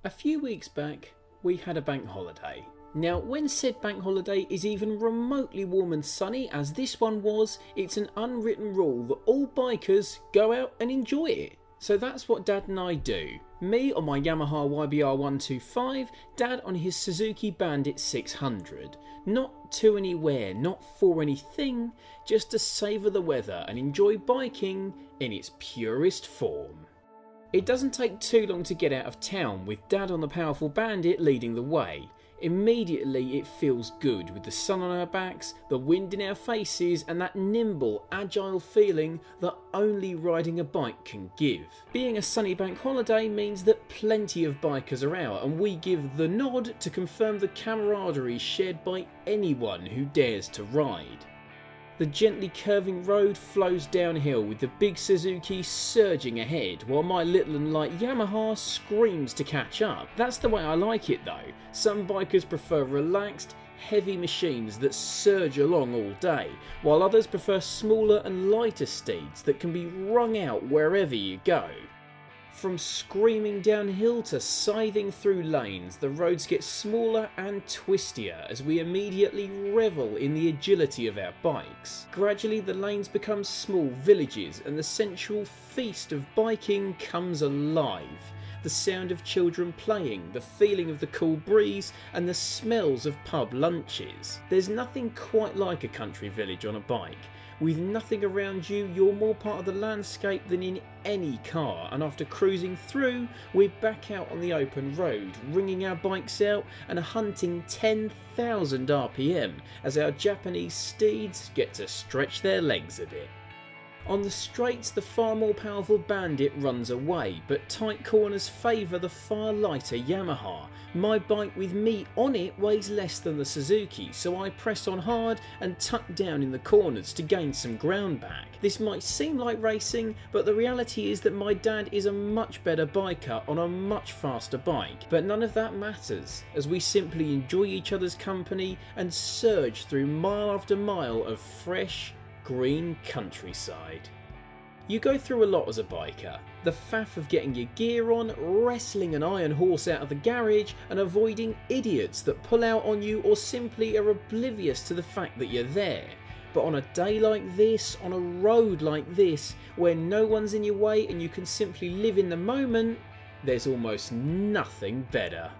A few weeks back, we had a bank holiday. Now, when said bank holiday is even remotely warm and sunny, as this one was, it's an unwritten rule that all bikers go out and enjoy it. So that's what Dad and I do. Me on my Yamaha YBR125, Dad on his Suzuki Bandit 600. Not to anywhere, not for anything, just to savour the weather and enjoy biking in its purest form. It doesn't take too long to get out of town, with Dad on the powerful Bandit leading the way. Immediately it feels good, with the sun on our backs, the wind in our faces, and that nimble, agile feeling that only riding a bike can give. Being a sunny bank holiday means that plenty of bikers are out, and we give the nod to confirm the camaraderie shared by anyone who dares to ride. The gently curving road flows downhill, with the big Suzuki surging ahead, while my little and light Yamaha screams to catch up. That's the way I like it though. Some bikers prefer relaxed, heavy machines that surge along all day, while others prefer smaller and lighter steeds that can be wrung out wherever you go. From screaming downhill to scything through lanes, the roads get smaller and twistier as we immediately revel in the agility of our bikes. Gradually the lanes become small villages and the sensual feast of biking comes alive. The sound of children playing, the feeling of the cool breeze, and the smells of pub lunches. There's nothing quite like a country village on a bike. With nothing around you, you're more part of the landscape than in any car, and after cruising through, we're back out on the open road, ringing our bikes out and hunting 10,000 RPM as our Japanese steeds get to stretch their legs a bit. On the straights, the far more powerful Bandit runs away, but tight corners favour the far lighter Yamaha. My bike with me on it weighs less than the Suzuki, so I press on hard and tuck down in the corners to gain some ground back. This might seem like racing, but the reality is that my dad is a much better biker on a much faster bike. But none of that matters, as we simply enjoy each other's company and surge through mile after mile of fresh, green countryside. You go through a lot as a biker. The faff of getting your gear on, wrestling an iron horse out of the garage, and avoiding idiots that pull out on you or simply are oblivious to the fact that you're there. But on a day like this, on a road like this, where no one's in your way and you can simply live in the moment, there's almost nothing better.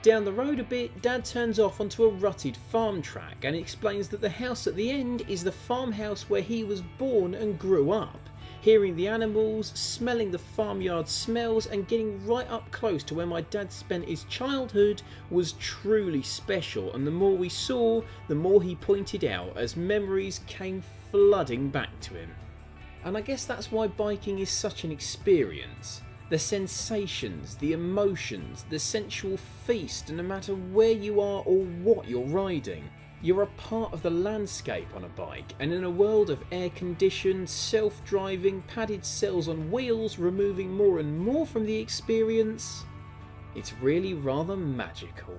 Down the road a bit, Dad turns off onto a rutted farm track and explains that the house at the end is the farmhouse where he was born and grew up. Hearing the animals, smelling the farmyard smells and getting right up close to where my dad spent his childhood was truly special, and the more we saw, the more he pointed out as memories came flooding back to him. And I guess that's why biking is such an experience. The sensations, the emotions, the sensual feast, and no matter where you are or what you're riding, you're a part of the landscape on a bike, and in a world of air-conditioned, self-driving, padded cells on wheels removing more and more from the experience, it's really rather magical.